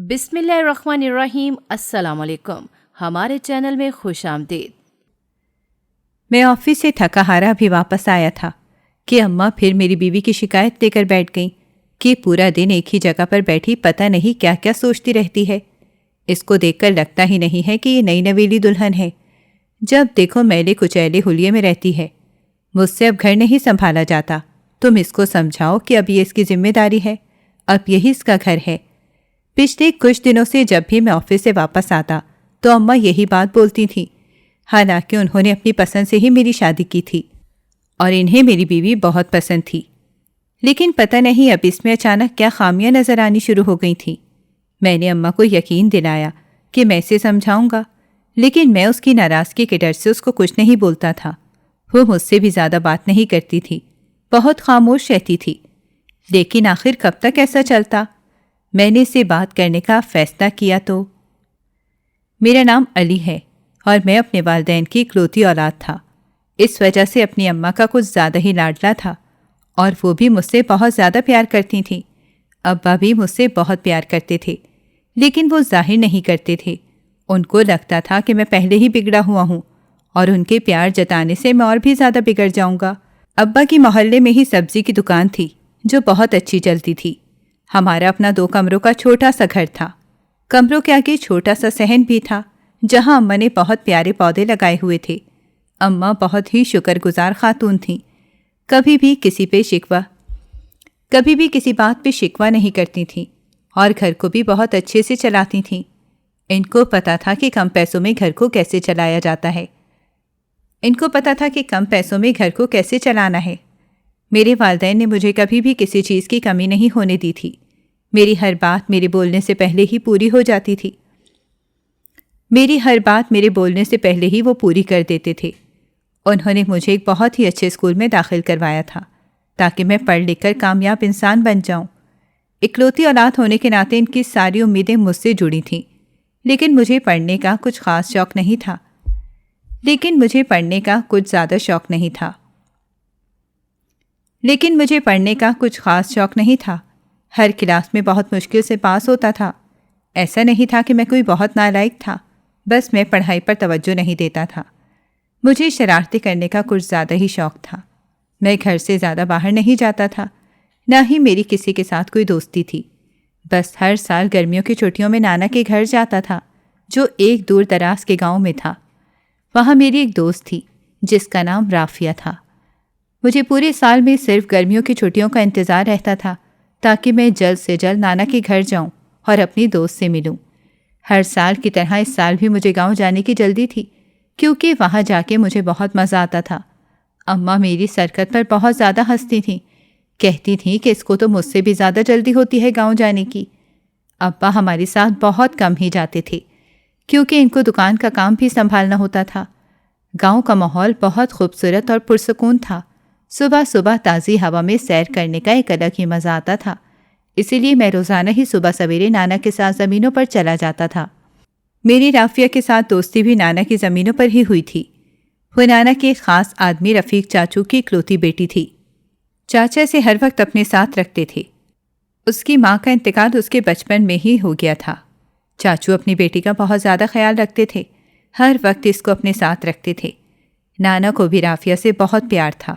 بسم اللہ الرحمن الرحیم۔ السلام علیکم، ہمارے چینل میں خوش آمدید۔ میں آفس سے تھکا ہارا بھی واپس آیا تھا کہ اماں پھر میری بیوی کی شکایت لے کر بیٹھ گئیں کہ پورا دن ایک ہی جگہ پر بیٹھی پتہ نہیں کیا کیا سوچتی رہتی ہے۔ اس کو دیکھ کر لگتا ہی نہیں ہے کہ یہ نئی نویلی دلہن ہے۔ جب دیکھو میلے کچیلے حلیے میں رہتی ہے۔ مجھ سے اب گھر نہیں سنبھالا جاتا، تم اس کو سمجھاؤ کہ اب یہ اس کی ذمہ داری ہے، اب یہی اس کا گھر ہے۔ پچھلے کچھ دنوں سے جب بھی میں آفس سے واپس آتا تو اماں یہی بات بولتی تھیں، حالانکہ انہوں نے اپنی پسند سے ہی میری شادی کی تھی اور انہیں میری بیوی بہت پسند تھی، لیکن پتہ نہیں اب اس میں اچانک کیا خامیاں نظر آنی شروع ہو گئی تھیں۔ میں نے اماں کو یقین دلایا کہ میں اسے سمجھاؤں گا، لیکن میں اس کی ناراضگی کے ڈر سے اس کو کچھ نہیں بولتا تھا۔ وہ مجھ سے بھی زیادہ بات نہیں کرتی تھی، بہت خاموش رہتی تھی، لیکن آخر کب تک ایسا چلتا؟ میں نے اس سے بات کرنے کا فیصلہ کیا تو میرا نام علی ہے اور میں اپنے والدین کی اکلوتی اولاد تھا، اس وجہ سے اپنی اماں کا کچھ زیادہ ہی لاڈلا تھا اور وہ بھی مجھ سے بہت زیادہ پیار کرتی تھیں۔ ابا بھی مجھ سے بہت پیار کرتے تھے، لیکن وہ ظاہر نہیں کرتے تھے۔ ان کو لگتا تھا کہ میں پہلے ہی بگڑا ہوا ہوں اور ان کے پیار جتانے سے میں اور بھی زیادہ بگڑ جاؤں گا۔ ابا کی محلے میں ہی سبزی کی دکان تھی جو بہت اچھی چلتی تھی۔ ہمارا اپنا 2 کمروں کا چھوٹا سا گھر تھا، کمروں کے آگے چھوٹا سا صحن بھی تھا جہاں اماں نے بہت پیارے پودے لگائے ہوئے تھے۔ اماں بہت ہی شکر گزار خاتون تھیں، کبھی بھی کسی بات پہ شکوہ نہیں کرتی تھیں اور گھر کو بھی بہت اچھے سے چلاتی تھیں۔ ان کو پتا تھا کہ کم پیسوں میں گھر کو کیسے چلانا ہے۔ میرے والدین نے مجھے کبھی بھی کسی چیز کی کمی نہیں ہونے دی تھی۔ میری ہر بات میرے بولنے سے پہلے ہی وہ پوری کر دیتے تھے۔ انہوں نے مجھے ایک بہت ہی اچھے اسکول میں داخل کروایا تھا تاکہ میں پڑھ لکھ کر کامیاب انسان بن جاؤں۔ اکلوتی اولاد ہونے کے ناطے ان کی ساری امیدیں مجھ سے جڑی تھیں، لیکن مجھے پڑھنے کا کچھ خاص شوق نہیں تھا۔ ہر کلاس میں بہت مشکل سے پاس ہوتا تھا۔ ایسا نہیں تھا کہ میں کوئی بہت نالائق تھا، بس میں پڑھائی پر توجہ نہیں دیتا تھا۔ مجھے شرارتیں کرنے کا کچھ زیادہ ہی شوق تھا۔ میں گھر سے زیادہ باہر نہیں جاتا تھا، نہ ہی میری کسی کے ساتھ کوئی دوستی تھی۔ بس ہر سال گرمیوں کی چھٹیوں میں نانا کے گھر جاتا تھا جو ایک دور دراز کے گاؤں میں تھا۔ وہاں میری ایک دوست تھی جس کا نام رافیہ تھا۔ مجھے پورے سال میں صرف گرمیوں کی چھٹیوں کا انتظار رہتا تھا تاکہ میں جلد سے جلد نانا کے گھر جاؤں اور اپنی دوست سے ملوں۔ ہر سال کی طرح اس سال بھی مجھے گاؤں جانے کی جلدی تھی کیونکہ وہاں جا کے مجھے بہت مزہ آتا تھا۔ اماں میری حرکت پر بہت زیادہ ہنستی تھیں، کہتی تھیں کہ اس کو تو مجھ سے بھی زیادہ جلدی ہوتی ہے گاؤں جانے کی۔ ابا ہمارے ساتھ بہت کم ہی جاتے تھے کیونکہ ان کو دکان کا کام بھی سنبھالنا ہوتا تھا۔ گاؤں کا ماحول بہت خوبصورت اور پرسکون تھا۔ صبح صبح تازی ہوا میں سیر کرنے کا ایک الگ ہی مزہ آتا تھا، اسی لیے میں روزانہ ہی صبح سویرے نانا کے ساتھ زمینوں پر چلا جاتا تھا۔ میری رافیہ کے ساتھ دوستی بھی نانا کی زمینوں پر ہی ہوئی تھی۔ وہ نانا کے خاص آدمی رفیق چاچو کی اکلوتی بیٹی تھی۔ چاچا سے ہر وقت اپنے ساتھ رکھتے تھے۔ اس کی ماں کا انتقال اس کے بچپن میں ہی ہو گیا تھا۔ چاچو اپنی بیٹی کا بہت زیادہ خیال رکھتے تھے، ہر وقت اس کو اپنے ساتھ رکھتے تھے۔ نانا کو بھی رافیہ سے بہت پیار تھا،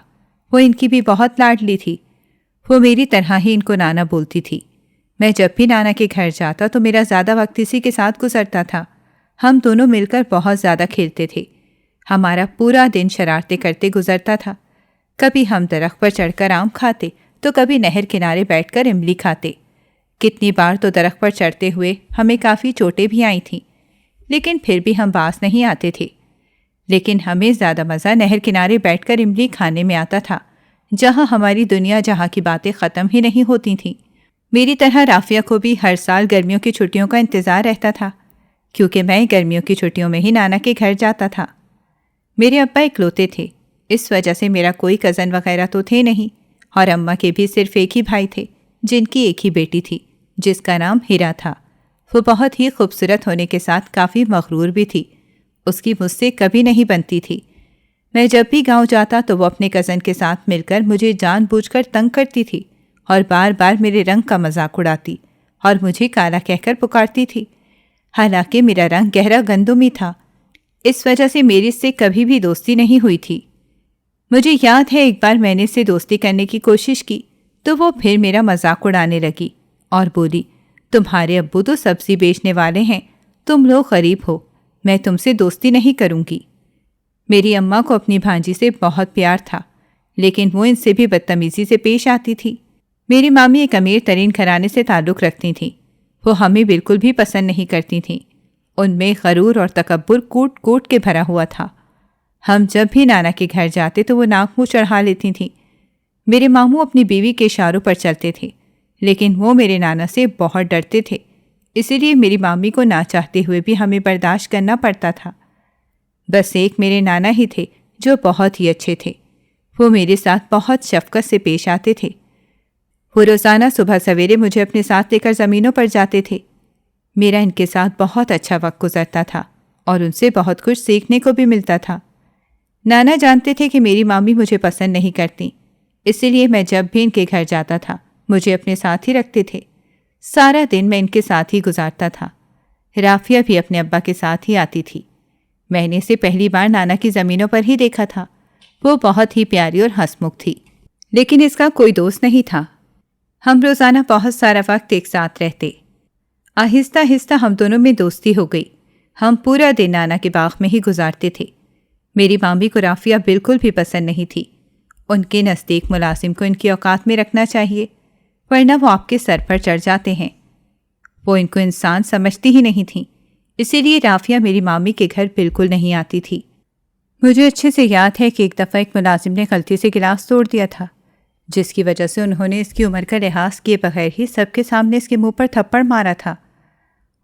وہ ان کی بھی بہت لاڈلی تھی۔ وہ میری طرح ہی ان کو نانا بولتی تھی۔ میں جب بھی نانا کے گھر جاتا تو میرا زیادہ وقت اسی کے ساتھ گزرتا تھا۔ ہم دونوں مل کر بہت زیادہ کھیلتے تھے۔ ہمارا پورا دن شرارتیں کرتے گزرتا تھا۔ کبھی ہم درخت پر چڑھ کر آم کھاتے تو کبھی نہر کنارے بیٹھ کر املی کھاتے۔ کتنی بار تو درخت پر چڑھتے ہوئے ہمیں کافی چوٹیں بھی آئی تھیں، لیکن پھر بھی ہم باز نہیں آتے تھے۔ لیکن ہمیں زیادہ مزہ نہر کنارے بیٹھ کر املی کھانے میں آتا تھا، جہاں ہماری دنیا جہاں کی باتیں ختم ہی نہیں ہوتی تھیں۔ میری طرح رافیہ کو بھی ہر سال گرمیوں کی چھٹیوں کا انتظار رہتا تھا کیونکہ میں گرمیوں کی چھٹیوں میں ہی نانا کے گھر جاتا تھا۔ میرے ابا اکلوتے تھے، اس وجہ سے میرا کوئی کزن وغیرہ تو تھے نہیں، اور اماں کے بھی صرف ایک ہی بھائی تھے جن کی ایک ہی بیٹی تھی جس کا نام ہیرا تھا۔ وہ بہت ہی خوبصورت ہونے کے ساتھ کافی مغرور بھی تھی۔ اس کی مجھ سے کبھی نہیں بنتی تھی۔ میں جب بھی گاؤں جاتا تو وہ اپنے کزن کے ساتھ مل کر مجھے جان بوجھ کر تنگ کرتی تھی اور بار بار میرے رنگ کا مذاق اڑاتی اور مجھے کالا کہہ کر پکارتی تھی، حالانکہ میرا رنگ گہرا گندمی تھا۔ اس وجہ سے میری اس سے کبھی بھی دوستی نہیں ہوئی تھی۔ مجھے یاد ہے ایک بار میں نے اس سے دوستی کرنے کی کوشش کی تو وہ پھر میرا مذاق اڑانے لگی اور بولی، تمہارے ابو تو سبزی بیچنے والے ہیں، تم لوگ غریب ہو، میں تم سے دوستی نہیں کروں گی۔ میری اماں کو اپنی بھانجی سے بہت پیار تھا، لیکن وہ ان سے بھی بدتمیزی سے پیش آتی تھی۔ میری مامی ایک امیر ترین گھرانے سے تعلق رکھتی تھیں۔ وہ ہمیں بالکل بھی پسند نہیں کرتی تھیں۔ ان میں غرور اور تکبر کوٹ کوٹ کے بھرا ہوا تھا۔ ہم جب بھی نانا کے گھر جاتے تو وہ ناک منہ چڑھا لیتی تھیں۔ میرے ماموں اپنی بیوی کے اشاروں پر چلتے تھے، لیکن وہ میرے نانا سے بہت ڈرتے تھے، اسی لیے میری مامی کو نہ چاہتے ہوئے بھی ہمیں برداشت کرنا پڑتا تھا۔ بس ایک میرے نانا ہی تھے جو بہت ہی اچھے تھے۔ وہ میرے ساتھ بہت شفقت سے پیش آتے تھے۔ وہ روزانہ صبح سویرے مجھے اپنے ساتھ لے کر زمینوں پر جاتے تھے۔ میرا ان کے ساتھ بہت اچھا وقت گزرتا تھا اور ان سے بہت کچھ سیکھنے کو بھی ملتا تھا۔ نانا جانتے تھے کہ میری مامی مجھے پسند نہیں کرتی، اسی لیے میں جب بھی ان کے گھر جاتا تھا مجھے اپنے ساتھ ہی رکھتے تھے۔ سارا دن میں ان کے ساتھ ہی گزارتا تھا۔ رافیہ بھی اپنے ابا کے ساتھ ہی آتی تھی۔ میں نے اسے پہلی بار نانا کی زمینوں پر ہی دیکھا تھا۔ وہ بہت ہی پیاری اور ہنسمکھ تھی، لیکن اس کا کوئی دوست نہیں تھا۔ ہم روزانہ بہت سارا وقت ایک ساتھ رہتے۔ آہستہ آہستہ ہم دونوں میں دوستی ہو گئی۔ ہم پورا دن نانا کے باغ میں ہی گزارتے تھے۔ میری مامی کو رافیہ بالکل بھی پسند نہیں تھی۔ ان کے نزدیک ملازم کو ان کی اوقات میں رکھنا چاہیے، ورنہ وہ آپ کے سر پر چڑھ جاتے ہیں۔ وہ ان کو انسان سمجھتی ہی نہیں تھیں، اسی لیے رافیہ میری مامی کے گھر بالکل نہیں آتی تھی۔ مجھے اچھے سے یاد ہے کہ ایک دفعہ ایک ملازم نے غلطی سے گلاس توڑ دیا تھا، جس کی وجہ سے انہوں نے اس کی عمر کا لحاظ کیے بغیر ہی سب کے سامنے اس کے منہ پر تھپڑ مارا تھا۔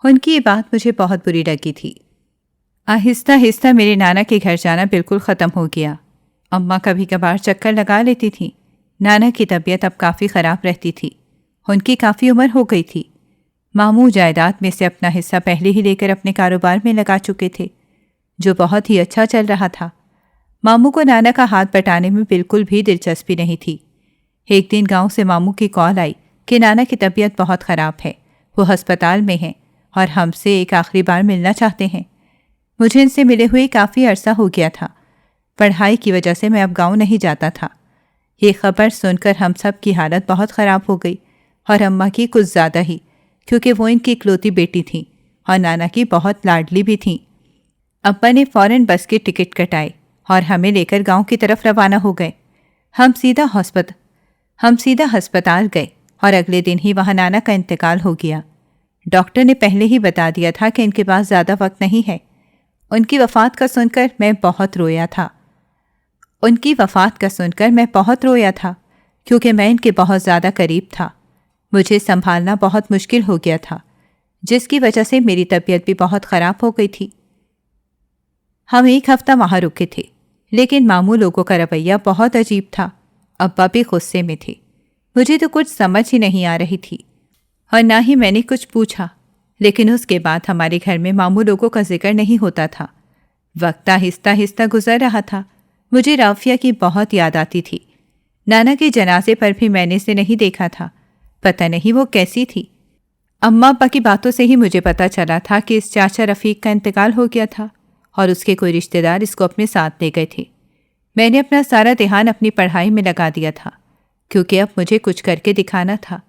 ان کی یہ بات مجھے بہت بری لگی تھی۔ آہستہ آہستہ میرے نانا کے گھر جانا بالکل ختم ہو گیا۔ اماں کبھی کبھار چکر لگا لیتی تھیں۔ نانا کی طبیعت اب کافی خراب رہتی تھی۔ ان کی کافی عمر ہو گئی تھی۔ ماموں جائیداد میں سے اپنا حصہ پہلے ہی لے کر اپنے کاروبار میں لگا چکے تھے، جو بہت ہی اچھا چل رہا تھا۔ ماموں کو نانا کا ہاتھ بٹانے میں بالکل بھی دلچسپی نہیں تھی۔ ایک دن گاؤں سے ماموں کی کال آئی کہ نانا کی طبیعت بہت خراب ہے، وہ ہسپتال میں ہیں اور ہم سے ایک آخری بار ملنا چاہتے ہیں۔ مجھے ان سے ملے ہوئے کافی عرصہ ہو گیا تھا۔ پڑھائی کی وجہ سے میں اب گاؤں نہیں جاتا تھا۔ یہ خبر سن کر ہم سب کی حالت بہت خراب ہو گئی، اور اماں کی کچھ زیادہ ہی، کیونکہ وہ ان کی اکلوتی بیٹی تھیں اور نانا کی بہت لاڈلی بھی تھیں۔ ابا نے فوراً بس کے ٹکٹ کٹائے اور ہمیں لے کر گاؤں کی طرف روانہ ہو گئے۔ ہم سیدھا ہسپتال گئے اور اگلے دن ہی وہاں نانا کا انتقال ہو گیا۔ ڈاکٹر نے پہلے ہی بتا دیا تھا کہ ان کے پاس زیادہ وقت نہیں ہے۔ ان کی وفات کا سن کر میں بہت رویا تھا، کیونکہ میں ان کے بہت زیادہ قریب تھا۔ مجھے سنبھالنا بہت مشکل ہو گیا تھا، جس کی وجہ سے میری طبیعت بھی بہت خراب ہو گئی تھی۔ ہم ایک ہفتہ وہاں رکے تھے، لیکن ماموں لوگوں کا رویہ بہت عجیب تھا۔ ابا بھی غصے میں تھے۔ مجھے تو کچھ سمجھ ہی نہیں آ رہی تھی، اور نہ ہی میں نے کچھ پوچھا۔ لیکن اس کے بعد ہمارے گھر میں ماموں لوگوں کا ذکر نہیں ہوتا تھا۔ وقت آہستہ آہستہ گزر رہا تھا۔ مجھے رافیہ کی بہت یاد آتی تھی۔ نانا کے جنازے پر بھی میں نے اسے نہیں دیکھا تھا۔ پتہ نہیں وہ کیسی تھی۔ اماں ابا کی باتوں سے ہی مجھے پتا چلا تھا کہ اس چاچا رفیق کا انتقال ہو گیا تھا اور اس کے کوئی رشتہ دار اس کو اپنے ساتھ لے گئے تھے۔ میں نے اپنا سارا دھیان اپنی پڑھائی میں لگا دیا تھا، کیونکہ اب مجھے کچھ کر کے دکھانا تھا۔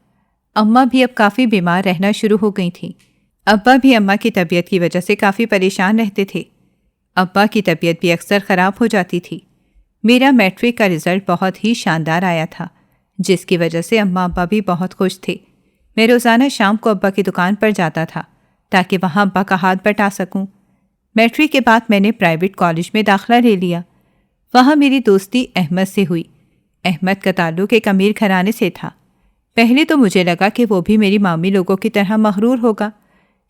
اماں بھی اب کافی بیمار رہنا شروع ہو گئی تھیں۔ ابا بھی اماں کی طبیعت کی وجہ سے کافی پریشان رہتے تھے۔ ابا کی طبیعت بھی اکثر خراب ہو جاتی تھی۔ میرا میٹرک کا رزلٹ بہت ہی شاندار آیا تھا، جس کی وجہ سے اماں ابا بھی بہت خوش تھے۔ میں روزانہ شام کو ابا کی دکان پر جاتا تھا تاکہ وہاں ابا کا ہاتھ بٹا سکوں۔ میٹرک کے بعد میں نے پرائیویٹ کالج میں داخلہ لے لیا۔ وہاں میری دوستی احمد سے ہوئی۔ احمد کا تعلق ایک امیر گھرانے سے تھا۔ پہلے تو مجھے لگا کہ وہ بھی میری مامی لوگوں کی طرح مغرور ہوگا،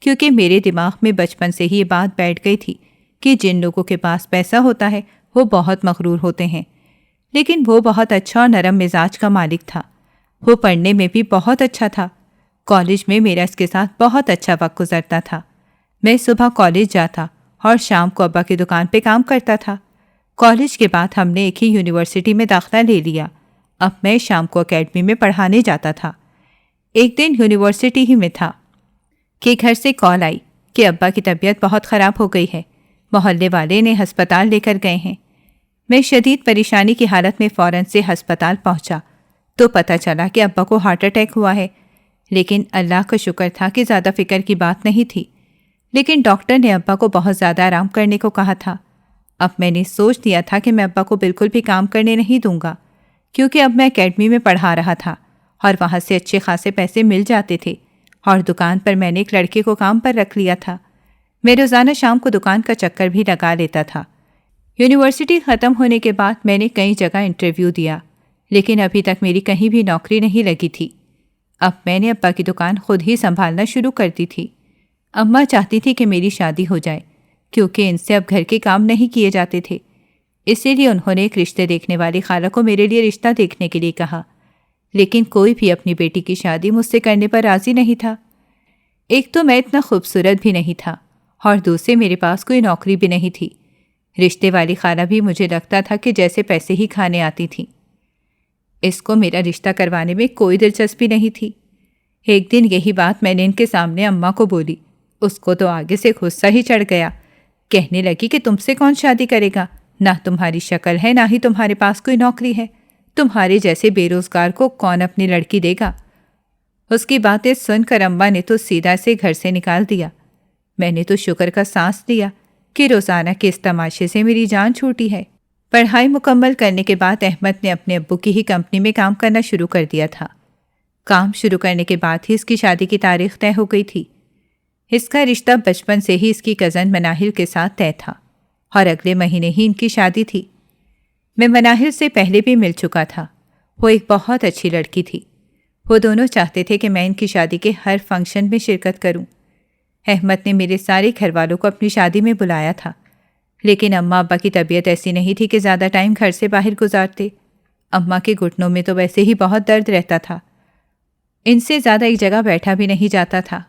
کیونکہ میرے دماغ میں بچپن سے ہی یہ بات بیٹھ گئی تھی کہ جن لوگوں کے پاس پیسہ ہوتا ہے وہ بہت مغرور ہوتے ہیں۔ لیکن وہ بہت اچھا اور نرم مزاج کا مالک تھا۔ وہ پڑھنے میں بھی بہت اچھا تھا۔ کالج میں میرا اس کے ساتھ بہت اچھا وقت گزرتا تھا۔ میں صبح کالج جاتا اور شام کو ابا کی دکان پہ کام کرتا تھا۔ کالج کے بعد ہم نے ایک ہی یونیورسٹی میں داخلہ لے لیا۔ اب میں شام کو اکیڈمی میں پڑھانے جاتا تھا۔ ایک دن یونیورسٹی ہی میں تھا کہ گھر سے کال آئی کہ ابا کی طبیعت بہت خراب ہو گئی ہے، محلے والے نے ہسپتال لے کر گئے ہیں۔ میں شدید پریشانی کی حالت میں فوراً سے ہسپتال پہنچا تو پتہ چلا کہ ابا کو ہارٹ اٹیک ہوا ہے، لیکن اللہ کا شکر تھا کہ زیادہ فکر کی بات نہیں تھی۔ لیکن ڈاکٹر نے ابا کو بہت زیادہ آرام کرنے کو کہا تھا۔ اب میں نے سوچ دیا تھا کہ میں ابا کو بالکل بھی کام کرنے نہیں دوں گا، کیونکہ اب میں اکیڈمی میں پڑھا رہا تھا اور وہاں سے اچھے خاصے پیسے مل جاتے تھے، اور دکان پر میں نے ایک لڑکے کو کام پر رکھ لیا تھا۔ میں روزانہ شام کو دکان کا چکر بھی لگا لیتا تھا۔ یونیورسٹی ختم ہونے کے بعد میں نے کئی جگہ انٹرویو دیا، لیکن ابھی تک میری کہیں بھی نوکری نہیں لگی تھی۔ اب میں نے ابا کی دکان خود ہی سنبھالنا شروع کر دی تھی۔ اماں چاہتی تھی کہ میری شادی ہو جائے، کیونکہ ان سے اب گھر کے کام نہیں کیے جاتے تھے۔ اسی لیے انہوں نے ایک رشتے دیکھنے والی خالہ کو میرے لیے رشتہ دیکھنے کے لیے کہا، لیکن کوئی بھی اپنی بیٹی کی شادی مجھ سے کرنے پر راضی نہیں تھا۔ ایک تو میں اتنا خوبصورت بھی نہیں تھا، اور دوسرے میرے پاس کوئی نوکری بھی نہیں تھی۔ رشتے والی خالہ بھی مجھے لگتا تھا کہ جیسے پیسے ہی کھانے آتی تھی۔ اس کو میرا رشتہ کروانے میں کوئی دلچسپی نہیں تھی۔ ایک دن یہی بات میں نے ان کے سامنے اماں کو بولی۔ اس کو تو آگے سے غصہ ہی چڑھ گیا، کہنے لگی کہ تم سے کون شادی کرے گا، نہ تمہاری شکل ہے نہ ہی تمہارے پاس کوئی نوکری ہے، تمہارے جیسے بے روزگار کو کون اپنی لڑکی دے گا۔ اس کی باتیں سن کر اماں نے تو سیدھا سے گھر سے نکال دیا۔ میں نے تو شکر کا سانس لیا کہ روزانہ کے اس تماشے سے میری جان چھوٹی ہے۔ پڑھائی مکمل کرنے کے بعد احمد نے اپنے ابو کی ہی کمپنی میں کام کرنا شروع کر دیا تھا۔ کام شروع کرنے کے بعد ہی اس کی شادی کی تاریخ طے ہو گئی تھی۔ اس کا رشتہ بچپن سے ہی اس کی کزن مناہل کے ساتھ طے تھا، اور اگلے مہینے ہی ان کی شادی تھی۔ میں مناہل سے پہلے بھی مل چکا تھا۔ وہ ایک بہت اچھی لڑکی تھی۔ وہ دونوں چاہتے تھے کہ میں ان کی شادی کے ہر فنکشن میں شرکت کروں۔ احمد نے میرے سارے گھر والوں کو اپنی شادی میں بلایا تھا، لیکن اماں ابا کی طبیعت ایسی نہیں تھی کہ زیادہ ٹائم گھر سے باہر گزارتے۔ اماں کے گھٹنوں میں تو ویسے ہی بہت درد رہتا تھا، ان سے زیادہ ایک جگہ بیٹھا بھی نہیں جاتا تھا۔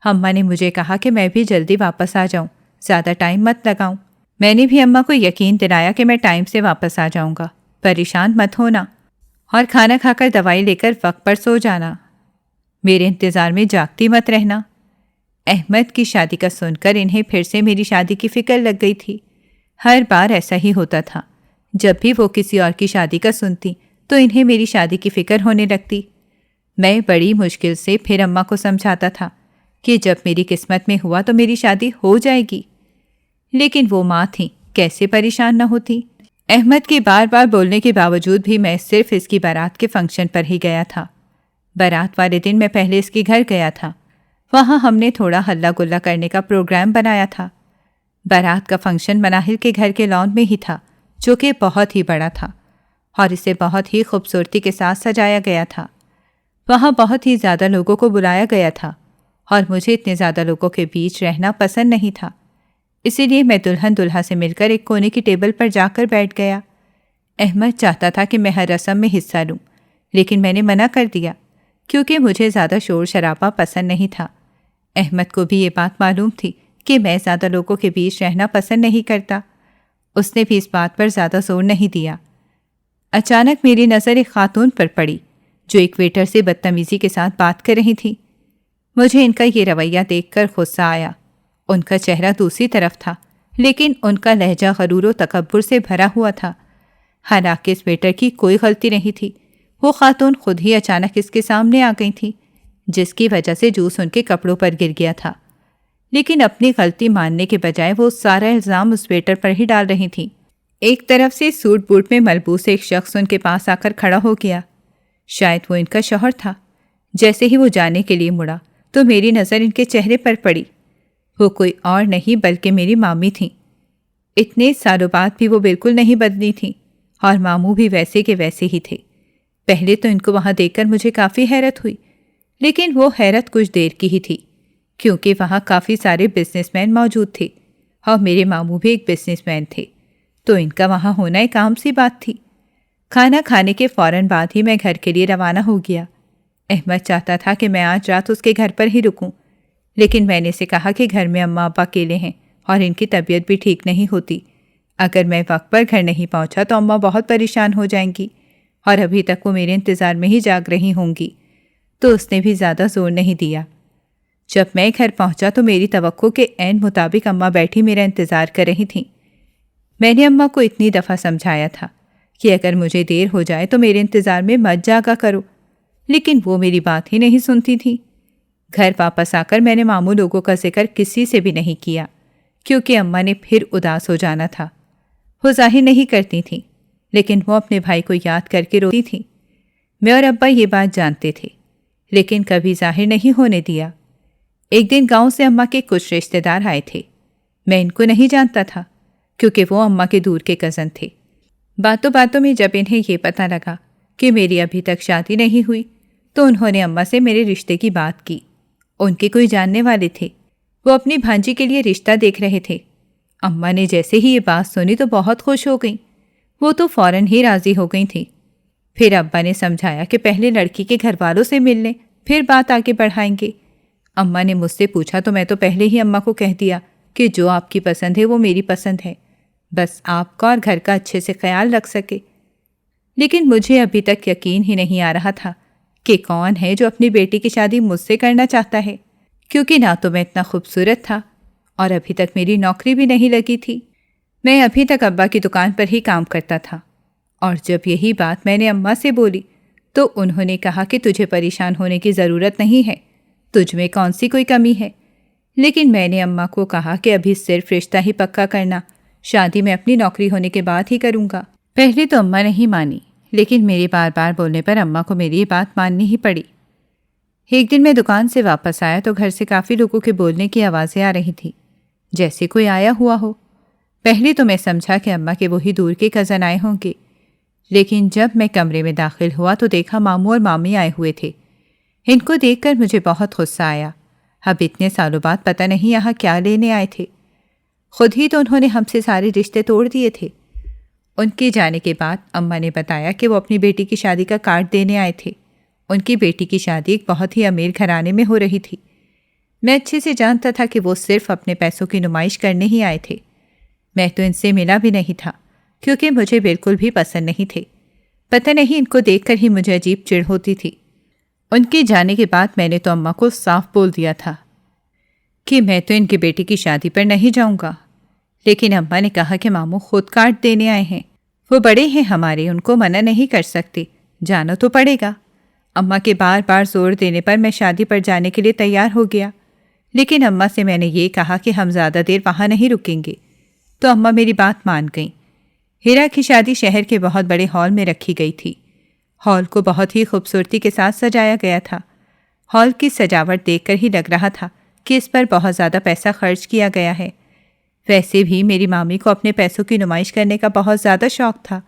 اماں نے مجھے کہا کہ میں بھی جلدی واپس آ جاؤں، زیادہ ٹائم مت لگاؤں۔ میں نے بھی اماں کو یقین دلایا کہ میں ٹائم سے واپس آ جاؤں گا، پریشان مت ہونا، اور کھانا کھا کر دوائی لے کر وقت پر سو جانا، میرے انتظار میں جاگتی مت رہنا۔ احمد کی شادی کا سن کر انہیں پھر سے میری شادی کی فکر لگ گئی تھی۔ ہر بار ایسا ہی ہوتا تھا، جب بھی وہ کسی اور کی شادی کا سنتی تو انہیں میری شادی کی فکر ہونے لگتی۔ میں بڑی مشکل سے پھر اماں کو سمجھاتا تھا کہ جب میری قسمت میں ہوا تو میری شادی ہو جائے گی، لیکن وہ ماں تھیں، کیسے پریشان نہ ہوتی۔ احمد کی بار بار بولنے کے باوجود بھی میں صرف اس کی بارات کے فنکشن پر ہی گیا تھا۔ بارات والے دن میں پہلے اس کے گھر گیا تھا، وہاں ہم نے تھوڑا ہلہ گلہ کرنے کا پروگرام بنایا تھا۔ بارات کا فنکشن مناہل کے گھر کے لان میں ہی تھا، جو کہ بہت ہی بڑا تھا، اور اسے بہت ہی خوبصورتی کے ساتھ سجایا گیا تھا۔ وہاں بہت ہی زیادہ لوگوں کو بلایا گیا تھا، اور مجھے اتنے زیادہ لوگوں کے بیچ رہنا پسند نہیں تھا، اسی لیے میں دلہن دلہا سے مل کر ایک کونے کی ٹیبل پر جا کر بیٹھ گیا۔ احمد چاہتا تھا کہ میں ہر رسم میں حصہ لوں، لیکن میں نے منع کر دیا، کیونکہ مجھے زیادہ شور شرابہ پسند نہیں تھا۔ احمد کو بھی یہ بات معلوم تھی کہ میں زیادہ لوگوں کے بیچ رہنا پسند نہیں کرتا۔ اس نے بھی اس بات پر زیادہ زور نہیں دیا۔ اچانک میری نظر ایک خاتون پر پڑی، جو ایک ویٹر سے بدتمیزی کے ساتھ بات کر رہی تھی۔ مجھے ان کا یہ رویہ دیکھ کر غصہ آیا۔ ان کا چہرہ دوسری طرف تھا، لیکن ان کا لہجہ غرور و تکبر سے بھرا ہوا تھا۔ حالانکہ اس ویٹر کی کوئی غلطی نہیں تھی، وہ خاتون خود ہی اچانک اس کے سامنے آ گئی تھی، جس کی وجہ سے جوس ان کے کپڑوں پر گر گیا تھا۔ لیکن اپنی غلطی ماننے کے بجائے وہ سارا الزام اس ویٹر پر ہی ڈال رہی تھی۔ ایک طرف سے سوٹ بوٹ میں ملبوس ایک شخص ان کے پاس آ کر کھڑا ہو گیا، شاید وہ ان کا شوہر تھا۔ جیسے ہی وہ جانے کے لیے مڑا تو میری نظر ان کے چہرے پر پڑی۔ وہ کوئی اور نہیں بلکہ میری مامی تھیں۔ اتنے سالوں بعد بھی وہ بالکل نہیں بدلی تھیں، اور ماموں بھی ویسے کے ویسے ہی تھے۔ پہلے تو ان کو وہاں دیکھ کر مجھے کافی حیرت ہوئی، لیکن وہ حیرت کچھ دیر کی ہی تھی، کیونکہ وہاں کافی سارے بزنس مین موجود تھے، اور میرے ماموں بھی ایک بزنس مین تھے، تو ان کا وہاں ہونا ایک عام سی بات تھی۔ کھانا کھانے کے فوراً بعد ہی میں گھر کے لیے روانہ ہو گیا۔ احمد چاہتا تھا کہ میں آج رات اس کے گھر پر ہی رکوں، لیکن میں نے اسے کہا کہ گھر میں اماں ابا اکیلے ہیں اور ان کی طبیعت بھی ٹھیک نہیں ہوتی۔ اگر میں وقت پر گھر نہیں پہنچا تو اماں بہت پریشان ہو جائیں گی، اور ابھی تک وہ میرے انتظار میں ہی جاگ رہی ہوں گی۔ تو اس نے بھی زیادہ زور نہیں دیا۔ جب میں گھر پہنچا تو میری توقع کے عین مطابق اماں بیٹھی میرا انتظار کر رہی تھیں۔ میں نے اماں کو اتنی دفعہ سمجھایا تھا کہ اگر مجھے دیر ہو جائے تو میرے انتظار میں مت جاگا کرو، لیکن وہ میری بات ہی نہیں سنتی تھی۔ گھر واپس آ کر میں نے ماموں لوگوں کا ذکر کسی سے بھی نہیں کیا، کیونکہ اماں نے پھر اداس ہو جانا تھا۔ وہ ظاہر نہیں کرتی تھیں، لیکن وہ اپنے بھائی کو یاد کر کے روتی تھیں۔ میں اور ابا یہ بات جانتے تھے، لیکن کبھی ظاہر نہیں ہونے دیا۔ ایک دن گاؤں سے اماں کے کچھ رشتہ دار آئے تھے۔ میں ان کو نہیں جانتا تھا، کیونکہ وہ اماں کے دور کے کزن تھے۔ باتوں باتوں میں جب انہیں یہ پتہ لگا کہ میری ابھی تک شادی نہیں ہوئی تو انہوں نے اماں سے میرے رشتے کی بات کی۔ ان کے کوئی جاننے والے تھے، وہ اپنی بھانجی کے لیے رشتہ دیکھ رہے تھے۔ اماں نے جیسے ہی یہ بات سنی تو بہت خوش ہو گئیں، وہ تو فوراً ہی راضی ہو گئی تھیں۔ پھر ابا نے سمجھایا کہ پہلے لڑکی کے گھر والوں سے مل لیں، پھر بات آگے بڑھائیں گے۔ اماں نے مجھ سے پوچھا تو میں تو پہلے ہی اماں کو کہہ دیا کہ جو آپ کی پسند ہے وہ میری پسند ہے، بس آپ کا اور گھر کا اچھے سے خیال رکھ سکے۔ لیکن مجھے ابھی تک یقین ہی نہیں آ رہا تھا کہ کون ہے جو اپنی بیٹی کی شادی مجھ سے کرنا چاہتا ہے، کیونکہ نہ تو میں اتنا خوبصورت تھا اور ابھی تک میری نوکری بھی نہیں لگی تھی۔ میں ابھی تک ابا کی دکان پر ہی کام کرتا تھا، اور جب یہی بات میں نے اماں سے بولی تو انہوں نے کہا کہ تجھے پریشان ہونے کی ضرورت نہیں ہے، تجھ میں کون سی کوئی کمی ہے۔ لیکن میں نے اماں کو کہا کہ ابھی صرف رشتہ ہی پکا کرنا، شادی میں اپنی نوکری ہونے کے بعد ہی کروں گا۔ پہلے تو اماں نہیں مانی، لیکن میرے بار بار بولنے پر اماں کو میری یہ بات ماننی ہی پڑی۔ ایک دن میں دکان سے واپس آیا تو گھر سے کافی لوگوں کے بولنے کی آوازیں آ رہی تھی، جیسے کوئی آیا ہوا ہو۔ پہلے تو میں سمجھا کہ اماں کے وہی دور کے کزن آئے ہوں گے، لیکن جب میں کمرے میں داخل ہوا تو دیکھا ماموں اور مامی آئے ہوئے تھے۔ ان کو دیکھ کر مجھے بہت غصہ آیا۔ اب اتنے سالوں بعد پتہ نہیں یہاں کیا لینے آئے تھے۔ خود ہی تو انہوں نے ہم سے سارے رشتے توڑ دیے تھے۔ ان کے جانے کے بعد اماں نے بتایا کہ وہ اپنی بیٹی کی شادی کا کارڈ دینے آئے تھے۔ ان کی بیٹی کی شادی ایک بہت ہی امیر گھرانے میں ہو رہی تھی۔ میں اچھے سے جانتا تھا کہ وہ صرف اپنے پیسوں کی نمائش کرنے ہی آئے تھے۔ میں تو ان سے ملا بھی نہیں تھا، کیونکہ مجھے بالکل بھی پسند نہیں تھے۔ پتہ نہیں ان کو دیکھ کر ہی مجھے عجیب چڑ ہوتی تھی۔ ان کے جانے کے بعد میں نے تو اماں کو صاف بول دیا تھا کہ میں تو ان کی بیٹی کی شادی پر نہیں جاؤں گا، لیکن اماں نے کہا کہ ماموں خود کارڈ دینے آئے ہیں، وہ بڑے ہیں ہمارے، ان کو منع نہیں کر سکتے، جانا تو پڑے گا۔ اماں کے بار بار زور دینے پر میں شادی پر جانے کے لیے تیار ہو گیا، لیکن اماں سے میں نے یہ کہا کہ ہم زیادہ دیر وہاں نہیں رکیں گے، تو اماں میری بات مان گئیں۔ ہیرا کی شادی شہر کے بہت بڑے ہال میں رکھی گئی تھی۔ ہال کو بہت ہی خوبصورتی کے ساتھ سجایا گیا تھا۔ ہال کی سجاوٹ دیکھ کر ہی لگ رہا تھا کہ اس پر بہت زیادہ پیسہ خرچ کیا گیا ہے۔ ویسے بھی میری مامی کو اپنے پیسوں کی نمائش کرنے کا بہت زیادہ شوق تھا۔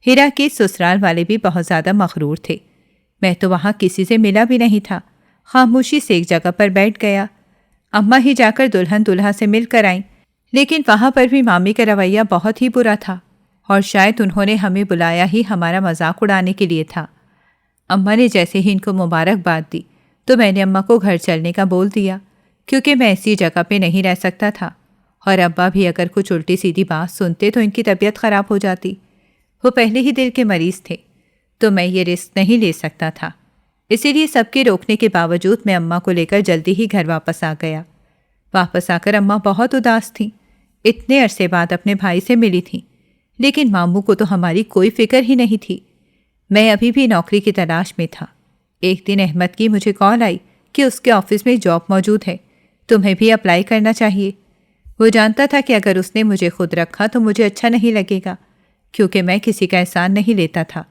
ہیرا کے سسرال والے بھی بہت زیادہ مغرور تھے۔ میں تو وہاں کسی سے ملا بھی نہیں تھا، خاموشی سے ایک جگہ پر بیٹھ گیا۔ اماں ہی جا کر دلہن دولہا سے مل کر آئیں، لیکن وہاں پر بھی مامی کا رویہ بہت ہی برا تھا، اور شاید انہوں نے ہمیں بلایا ہی ہمارا مذاق اڑانے کے لیے تھا۔ اماں نے جیسے ہی ان کو مبارکباد دی تو میں نے اماں کو گھر چلنے کا بول دیا، کیونکہ میں ایسی جگہ پہ نہیں رہ سکتا تھا، اور ابا بھی اگر کچھ الٹی سیدھی بات سنتے تو ان کی طبیعت خراب ہو جاتی۔ وہ پہلے ہی دل کے مریض تھے، تو میں یہ رسک نہیں لے سکتا تھا۔ اسی لیے سب کے روکنے کے باوجود میں اماں کو لے کر جلدی ہی گھر واپس آ گیا۔ واپس آ کر اماں بہت اداس تھیں، اتنے عرصے بعد اپنے بھائی سے ملی تھیں، لیکن ماموں کو تو ہماری کوئی فکر ہی نہیں تھی۔ میں ابھی بھی نوکری کی تلاش میں تھا۔ ایک دن احمد کی مجھے کال آئی کہ اس کے آفس میں جاب موجود ہے، تمہیں بھی اپلائی کرنا چاہیے۔ وہ جانتا تھا کہ اگر اس نے مجھے خود رکھا تو مجھے اچھا نہیں لگے گا، کیونکہ میں کسی کا احسان نہیں لیتا تھا۔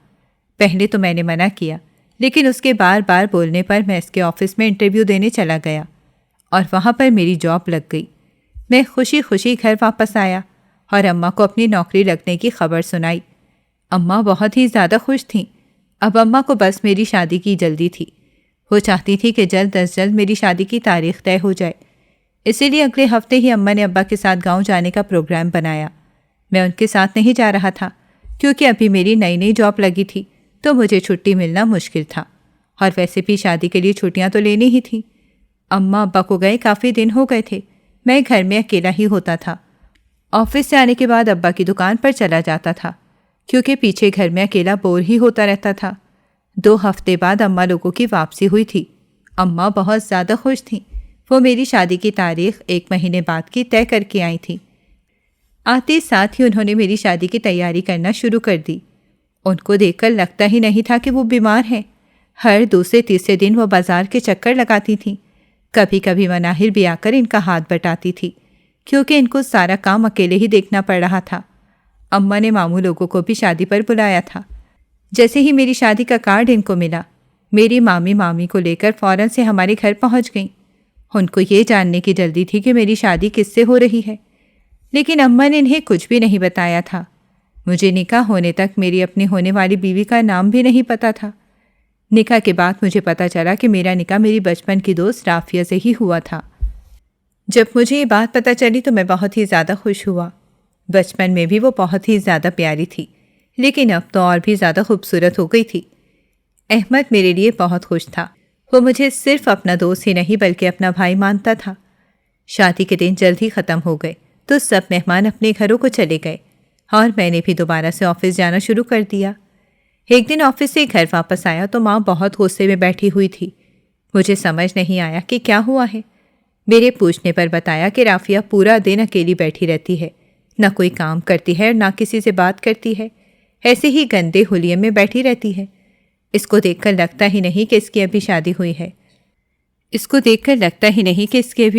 پہلے تو میں نے منع کیا، لیکن اس کے بار بار بولنے پر میں اس کے آفس میں انٹرویو دینے چلا گیا، اور وہاں پر میری جاب لگ گئی۔ میں خوشی خوشی گھر واپس آیا اور اماں کو اپنی نوکری لگنے کی خبر سنائی۔ اماں بہت ہی زیادہ خوش تھیں۔ اب اماں کو بس میری شادی کی جلدی تھی۔ وہ چاہتی تھی کہ جلد از جلد میری شادی کی تاریخ طے ہو جائے۔ اسی لیے اگلے ہفتے ہی اماں نے ابا کے ساتھ گاؤں جانے کا پروگرام بنایا۔ میں ان کے ساتھ نہیں جا رہا تھا، کیونکہ ابھی میری نئی جاب لگی تھی تو مجھے چھٹی ملنا مشکل تھا، اور ویسے بھی شادی کے لیے چھٹیاں تو لینی ہی تھیں۔ اماں ابا کو گئے کافی دن ہو گئے تھے، میں گھر میں اکیلا ہی ہوتا تھا۔ آفس سے آنے کے بعد ابا کی دکان پر چلا جاتا تھا، کیونکہ پیچھے گھر میں اکیلا بور ہی ہوتا رہتا تھا۔ 2 ہفتے بعد اماں لوگوں کی واپسی ہوئی تھی۔ اماں بہت زیادہ خوش تھیں۔ وہ میری شادی کی تاریخ 1 مہینے بعد کی طے کر کے آئی تھیں۔ آتے ساتھ ہی انہوں نے میری شادی کی تیاری کرنا شروع کر دی۔ ان کو دیکھ کر لگتا ہی نہیں تھا کہ وہ بیمار ہیں۔ ہر دوسرے تیسرے دن وہ بازار کے چکر لگاتی تھیں۔ کبھی کبھی مناہر بھی آ کر ان کا ہاتھ بٹاتی تھی، کیونکہ ان کو سارا کام اکیلے ہی دیکھنا پڑ رہا تھا۔ اماں نے ماموں لوگوں کو بھی شادی پر بلایا تھا۔ جیسے ہی میری شادی کا کارڈ ان کو ملا، میری مامی کو لے کر فوراً سے ہمارے گھر پہنچ گئیں۔ ان کو یہ جاننے کی جلدی تھی کہ میری شادی کس سے ہو رہی ہے، لیکن اماں نے انہیں کچھ بھی نہیں بتایا تھا۔ مجھے نکاح ہونے تک میری اپنی ہونے والی بیوی کا نام بھی نہیں پتا تھا۔ نکاح کے بعد مجھے پتا چلا کہ میرا نکاح میری بچپن کی دوست رافیہ سے ہی ہوا تھا۔ جب مجھے یہ بات پتا چلی تو میں بہت ہی زیادہ خوش ہوا۔ بچپن میں بھی وہ بہت ہی زیادہ پیاری تھی، لیکن اب تو اور بھی زیادہ خوبصورت ہو گئی تھی۔ احمد میرے لیے بہت خوش تھا۔ وہ مجھے صرف اپنا دوست ہی نہیں بلکہ اپنا بھائی مانتا تھا۔ شادی کے دن جلد ہی ختم ہو گئے تو سب مہمان اپنے گھروں کو چلے گئے اور میں نے بھی دوبارہ سے آفس جانا شروع کر دیا۔ ایک دن آفس سے گھر واپس آیا تو ماں بہت غصے میں بیٹھی ہوئی تھی۔ مجھے سمجھ نہیں آیا کہ کیا ہوا ہے۔ میرے پوچھنے پر بتایا کہ رافیہ پورا دن اکیلی بیٹھی رہتی ہے، نہ کوئی کام کرتی ہے اور نہ کسی سے بات کرتی ہے، ایسے ہی گندے حلیے میں بیٹھی رہتی ہے۔ اس کو دیکھ کر لگتا ہی نہیں کہ اس کی ابھی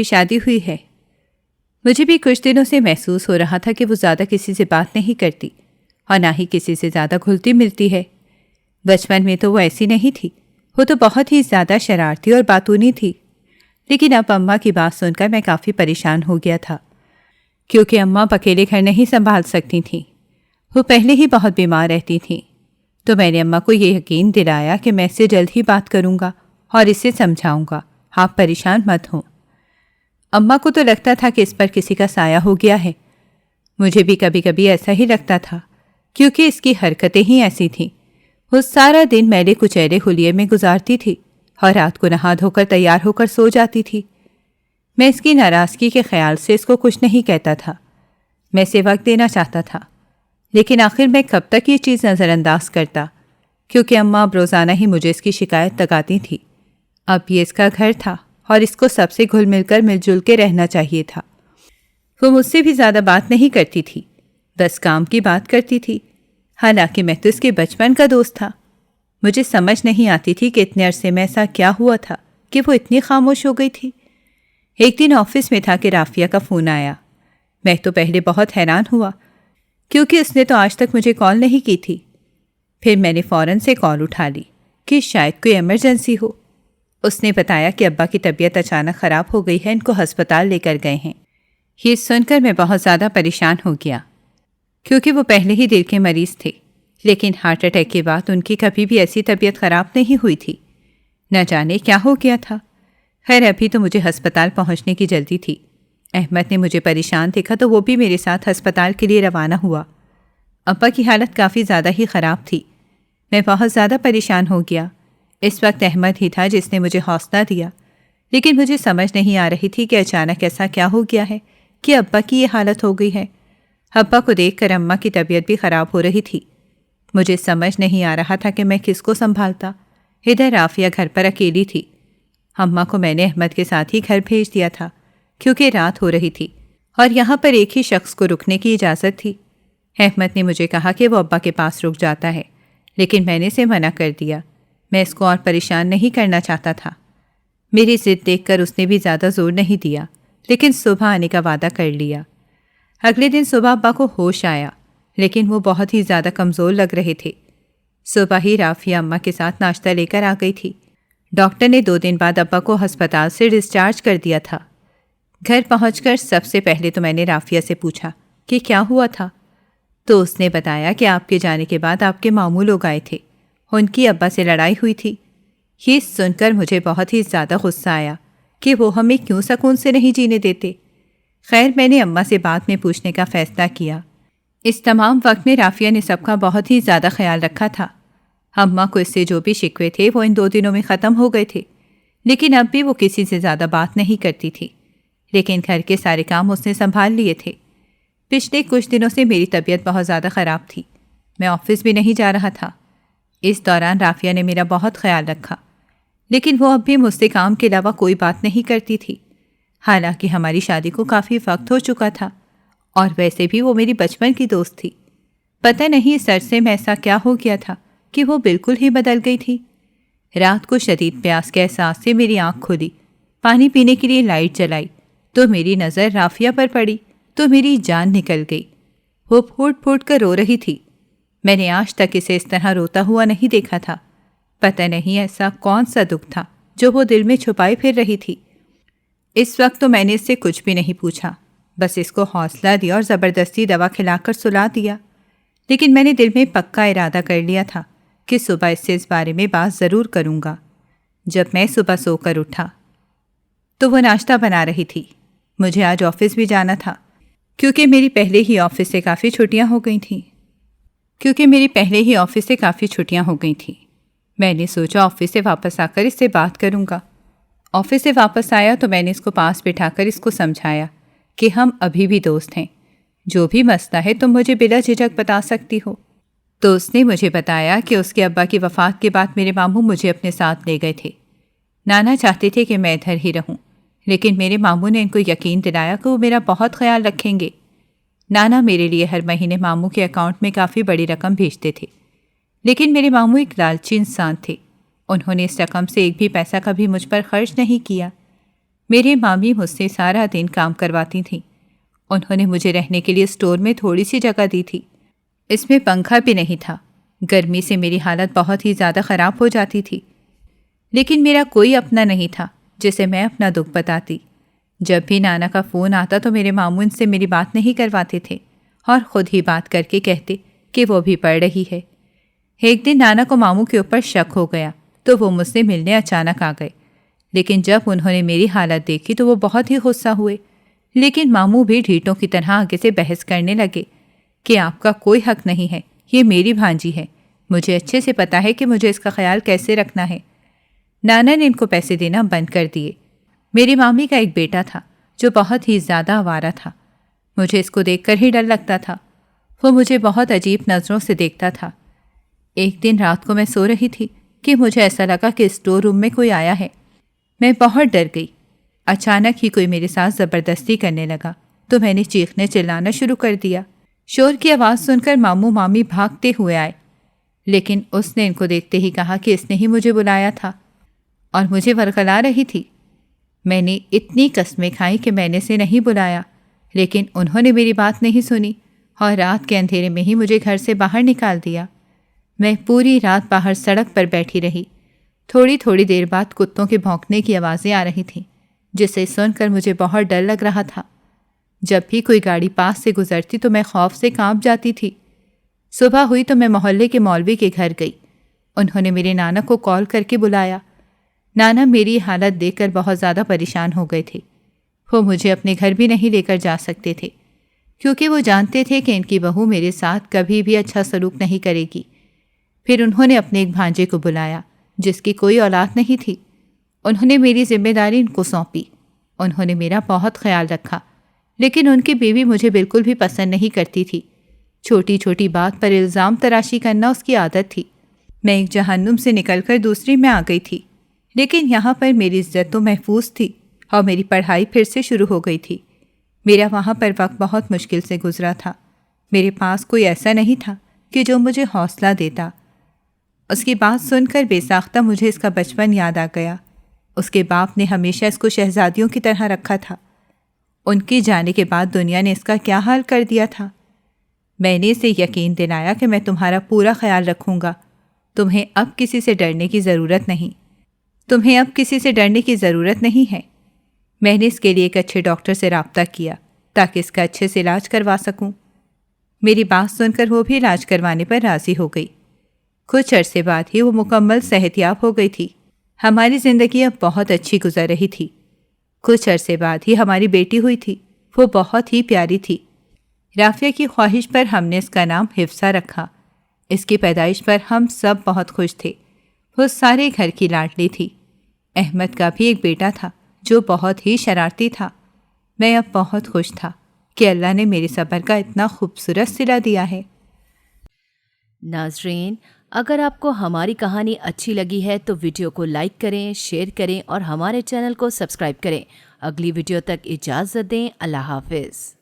شادی ہوئی ہے۔ مجھے بھی کچھ دنوں سے محسوس ہو رہا تھا کہ وہ زیادہ کسی سے بات نہیں کرتی اور نہ ہی کسی سے زیادہ گھلتی ملتی ہے۔ بچپن میں تو وہ ایسی نہیں تھی، وہ تو بہت ہی زیادہ شرارتی اور باتونی تھی۔ لیکن اب اماں کی بات سن کر میں کافی پریشان ہو گیا تھا، کیونکہ اماں اکیلے گھر نہیں سنبھال سکتی تھیں۔ وہ پہلے ہی بہت بیمار رہتی تھیں، تو میں نے اماں کو یہ یقین دلایا کہ میں اس سے جلد ہی بات کروں گا اور اسے سمجھاؤں گا، آپ پریشان مت ہوں۔ اماں کو تو لگتا تھا کہ اس پر کسی کا سایہ ہو گیا ہے۔ مجھے بھی کبھی کبھی ایسا ہی لگتا تھا، کیونکہ اس کی حرکتیں ہی ایسی تھیں۔ وہ سارا دن میلے کچیلے حلیے میں گزارتی تھی اور رات کو نہا دھو کر تیار ہو کر سو جاتی تھی۔ میں اس کی ناراضگی کے خیال سے اس کو کچھ نہیں کہتا تھا۔ میں اسے وقت دینا چاہتا تھا، لیکن آخر میں کب تک یہ چیز نظر انداز کرتا، کیونکہ اماں اب روزانہ ہی مجھے اس کی شکایت لگاتی تھی۔ اب یہ اس کا گھر تھا اور اس کو سب سے گھل مل کر مل جل کے رہنا چاہیے تھا۔ وہ مجھ سے بھی زیادہ بات نہیں کرتی تھی، بس کام کی بات کرتی تھی، حالانکہ میں تو اس کے بچپن کا دوست تھا۔ مجھے سمجھ نہیں آتی تھی کہ اتنے عرصے میں ایسا کیا ہوا تھا کہ وہ اتنی خاموش ہو گئی تھی۔ ایک دن آفس میں تھا کہ رافیہ کا فون آیا۔ میں تو پہلے بہت حیران ہوا، کیونکہ اس نے تو آج تک مجھے کال نہیں کی تھی۔ پھر میں نے فوراً سے کال اٹھا لی کہ شاید کوئی ایمرجنسی ہو۔ اس نے بتایا کہ ابا کی طبیعت اچانک خراب ہو گئی ہے، ان کو ہسپتال لے کر گئے ہیں۔ یہ سن کر میں بہت زیادہ پریشان ہو گیا، کیونکہ وہ پہلے ہی دل کے مریض تھے، لیکن ہارٹ اٹیک کے بعد ان کی کبھی بھی ایسی طبیعت خراب نہیں ہوئی تھی۔ نہ جانے کیا ہو گیا تھا۔ خیر ابھی تو مجھے ہسپتال پہنچنے کی جلدی تھی۔ احمد نے مجھے پریشان دیکھا تو وہ بھی میرے ساتھ ہسپتال کے لیے روانہ ہوا۔ ابا کی حالت کافی زیادہ ہی خراب تھی۔ میں بہت زیادہ پریشان ہو گیا۔ اس وقت احمد ہی تھا جس نے مجھے حوصلہ دیا، لیکن مجھے سمجھ نہیں آ رہی تھی کہ اچانک ایسا کیا ہو گیا ہے کہ ابا کی یہ حالت ہو گئی ہے۔ ابا کو دیکھ کر اماں کی طبیعت بھی خراب ہو رہی تھی۔ مجھے سمجھ نہیں آ رہا تھا کہ میں کس کو سنبھالتا۔ ادھر رافیہ گھر پر اکیلی تھی۔ اماں کو میں نے احمد کے ساتھ ہی گھر بھیج دیا تھا، کیونکہ رات ہو رہی تھی اور یہاں پر ایک ہی شخص کو رکنے کی اجازت تھی۔ احمد نے مجھے کہا کہ وہ ابا کے پاس رک جاتا ہے، لیکن میں نے اسے منع کر دیا۔ میں اس کو اور پریشان نہیں کرنا چاہتا تھا۔ میری ضد دیکھ کر اس نے بھی زیادہ زور نہیں دیا، لیکن صبح آنے کا وعدہ کر لیا۔ اگلے دن صبح ابا کو ہوش آیا، لیکن وہ بہت ہی زیادہ کمزور لگ رہے تھے۔ صبح ہی رافیہ اماں کے ساتھ ناشتہ لے کر آ گئی تھی۔ ڈاکٹر نے 2 دن بعد ابا کو ہسپتال سے ڈسچارج کر دیا تھا۔ گھر پہنچ کر سب سے پہلے تو میں نے رافیہ سے پوچھا کہ کیا ہوا تھا، تو اس نے بتایا کہ آپ کے جانے کے بعد آپ کے ماموں لوگ آئے تھے، ان کی ابا سے لڑائی ہوئی تھی۔ یہ سن کر مجھے بہت ہی زیادہ غصہ آیا کہ وہ ہمیں کیوں سکون سے نہیں جینے دیتے۔ خیر میں نے اماں سے بات میں پوچھنے کا فیصلہ کیا۔ اس تمام وقت میں رافیہ نے سب کا بہت ہی زیادہ خیال رکھا تھا۔ اماں کو اس سے جو بھی شکوے تھے وہ ان 2 دنوں میں ختم ہو گئے تھے، لیکن اب بھی وہ کسی سے زیادہ بات نہیں کرتی تھی۔ لیکن گھر کے سارے کام اس نے سنبھال لیے تھے۔ پچھلے کچھ دنوں سے میری طبیعت بہت زیادہ خراب تھی۔ میں آفس بھی نہیں جا رہا تھا۔ اس دوران رافیہ نے میرا بہت خیال رکھا، لیکن وہ اب بھی مجھ سے کام کے علاوہ کوئی بات نہیں کرتی تھی، حالانکہ ہماری شادی کو کافی وقت ہو چکا تھا، اور ویسے بھی وہ میری بچپن کی دوست تھی۔ پتہ نہیں اس عرصے میں ایسا کیا ہو گیا تھا کہ وہ بالکل ہی بدل گئی تھی۔ رات کو شدید پیاس کے احساس سے میری آنکھ کھلی، پانی پینے کے لیے لائٹ جلائی تو میری نظر رافیہ پر پڑی تو میری جان نکل گئی۔ وہ پھوٹ پھوٹ کر رو رہی تھی۔ میں نے آج تک اسے اس طرح روتا ہوا نہیں دیکھا تھا۔ پتہ نہیں ایسا کون سا دکھ تھا جو وہ دل میں چھپائے پھر رہی تھی۔ اس وقت تو میں نے اس سے کچھ بھی نہیں پوچھا، بس اس کو حوصلہ دیا اور زبردستی دوا کھلا کر سلا دیا۔ لیکن میں نے دل میں پکا ارادہ کر لیا تھا کہ صبح اس سے اس بارے میں بات ضرور کروں گا۔ جب میں صبح سو کر اٹھا تو وہ ناشتہ بنا رہی تھی۔ مجھے آج آفس بھی جانا تھا کیونکہ میری پہلے ہی آفس سے کافی چھٹیاں ہو گئی تھیں۔ میں نے سوچا آفس سے واپس آ کر اس سے بات کروں گا۔ آفس سے واپس آیا تو میں نے اس کو پاس بٹھا کر اس کو سمجھایا کہ ہم ابھی بھی دوست ہیں، جو بھی مسئلہ ہے تم مجھے بلا جھجک بتا سکتی ہو۔ تو اس نے مجھے بتایا کہ اس کے ابا کی وفات کے بعد میرے ماموں مجھے اپنے ساتھ لے گئے تھے۔ نانا چاہتے تھے کہ میں ادھر ہی رہوں، لیکن میرے ماموں نے ان کو یقین دلایا کہ وہ میرا بہت خیال رکھیں گے۔ نانا میرے لیے ہر مہینے ماموں کے اکاؤنٹ میں کافی بڑی رقم بھیجتے تھے، لیکن میرے ماموں ایک لالچی انسان تھے۔ انہوں نے اس رقم سے ایک بھی پیسہ کبھی مجھ پر خرچ نہیں کیا۔ میرے مامی مجھ سے سارا دن کام کرواتی تھیں۔ انہوں نے مجھے رہنے کے لیے اسٹور میں تھوڑی سی جگہ دی تھی۔ اس میں پنکھا بھی نہیں تھا، گرمی سے میری حالت بہت ہی زیادہ خراب ہو جاتی تھی۔ لیکن میرا کوئی اپنا نہیں تھا جسے میں اپنا دکھ بتاتی۔ جب بھی نانا کا فون آتا تو میرے ماموں ان سے میری بات نہیں کرواتے تھے اور خود ہی بات کر کے کہتے کہ وہ بھی پڑھ رہی ہے۔ ایک دن نانا کو ماموں کے اوپر شک ہو گیا تو وہ مجھ سے ملنے اچانک آ گئے، لیکن جب انہوں نے میری حالت دیکھی تو وہ بہت ہی غصہ ہوئے۔ لیکن ماموں بھی ڈھیٹوں کی طرح آگے سے بحث کرنے لگے کہ آپ کا کوئی حق نہیں ہے، یہ میری بھانجی ہے، مجھے اچھے سے پتا ہے کہ مجھے اس کا خیال کیسے رکھنا ہے۔ نانا نے ان کو پیسے دینا بند کر دیے۔ میری مامی کا ایک بیٹا تھا جو بہت ہی زیادہ آوارہ تھا۔ مجھے اس کو دیکھ کر ہی ڈر لگتا تھا۔ وہ مجھے بہت عجیب نظروں سے دیکھتا تھا۔ ایک دن رات کو میں سو رہی تھی کہ مجھے ایسا لگا کہ اسٹور روم میں کوئی آیا ہے۔ میں بہت ڈر گئی۔ اچانک ہی کوئی میرے ساتھ زبردستی کرنے لگا تو میں نے چیخنے چلانا شروع کر دیا۔ شور کی آواز سن کر ماموں مامی بھاگتے ہوئے آئے، لیکن اس نے ان کو دیکھتے ہی کہا کہ اس نے ہی مجھے بلایا تھا اور مجھے ورغلا رہی تھی۔ میں نے اتنی قسمیں کھائیں کہ میں نے اسے نہیں بلایا، لیکن انہوں نے میری بات نہیں سنی اور رات کے اندھیرے میں ہی مجھے گھر سے باہر نکال دیا۔ میں پوری رات باہر سڑک پر بیٹھی رہی۔ تھوڑی دیر بعد کتوں کے بھونکنے کی آوازیں آ رہی تھیں، جسے سن کر مجھے بہت ڈر لگ رہا تھا۔ جب بھی کوئی گاڑی پاس سے گزرتی تو میں خوف سے کانپ جاتی تھی۔ صبح ہوئی تو میں محلے کے مولوی کے گھر گئی۔ انہوں نے میرے نانا کو کال کر کے بلایا۔ نانا میری حالت دیکھ کر بہت زیادہ پریشان ہو گئے تھے۔ وہ مجھے اپنے گھر بھی نہیں لے کر جا سکتے تھے کیونکہ وہ جانتے تھے کہ ان کی بہو میرے ساتھ کبھی بھی اچھا سلوک نہیں کرے گی۔ پھر انہوں نے اپنے ایک بھانجے کو بلایا جس کی کوئی اولاد نہیں تھی۔ انہوں نے میری ذمہ داری ان کو سونپی۔ انہوں نے میرا بہت خیال رکھا، لیکن ان کی بیوی مجھے بالکل بھی پسند نہیں کرتی تھی۔ چھوٹی چھوٹی بات پر الزام تراشی کرنا اس کی عادت تھی۔ میں ایک جہنم سے نکل کر دوسری میں آ گئی تھی، لیکن یہاں پر میری عزت تو محفوظ تھی اور میری پڑھائی پھر سے شروع ہو گئی تھی۔ میرا وہاں پر وقت بہت مشکل سے گزرا تھا۔ میرے پاس کوئی ایسا نہیں تھا کہ جو مجھے حوصلہ دیتا۔ اس کی بات سن کر بے ساختہ مجھے اس کا بچپن یاد آ گیا۔ اس کے باپ نے ہمیشہ اس کو شہزادیوں کی طرح رکھا تھا۔ ان کے جانے کے بعد دنیا نے اس کا کیا حال کر دیا تھا۔ میں نے اسے یقین دلایا کہ میں تمہارا پورا خیال رکھوں گا۔ تمہیں اب کسی سے ڈرنے کی ضرورت نہیں ہے۔ میں نے اس کے لیے ایک اچھے ڈاکٹر سے رابطہ کیا تاکہ اس کا اچھے سے علاج کروا سکوں۔ میری بات سن کر وہ بھی علاج کروانے پر راضی ہو گئی۔ کچھ عرصے بعد ہی وہ مکمل صحت یاب ہو گئی تھی۔ ہماری زندگی اب بہت اچھی گزر رہی تھی۔ کچھ عرصے بعد ہی ہماری بیٹی ہوئی تھی۔ وہ بہت ہی پیاری تھی۔ رافیہ کی خواہش پر ہم نے اس کا نام حفصہ رکھا۔ اس کی پیدائش پر ہم سب بہت خوش تھے۔ وہ سارے گھر کی لاڈلی تھی۔ احمد کا بھی ایک بیٹا تھا جو بہت ہی شرارتی تھا۔ میں اب بہت خوش تھا کہ اللہ نے میرے صبر کا اتنا خوبصورت صلہ دیا ہے۔ ناظرین، اگر آپ کو ہماری کہانی اچھی لگی ہے تو ویڈیو کو لائک کریں، شیئر کریں اور ہمارے چینل کو سبسکرائب کریں۔ اگلی ویڈیو تک اجازت دیں۔ اللہ حافظ۔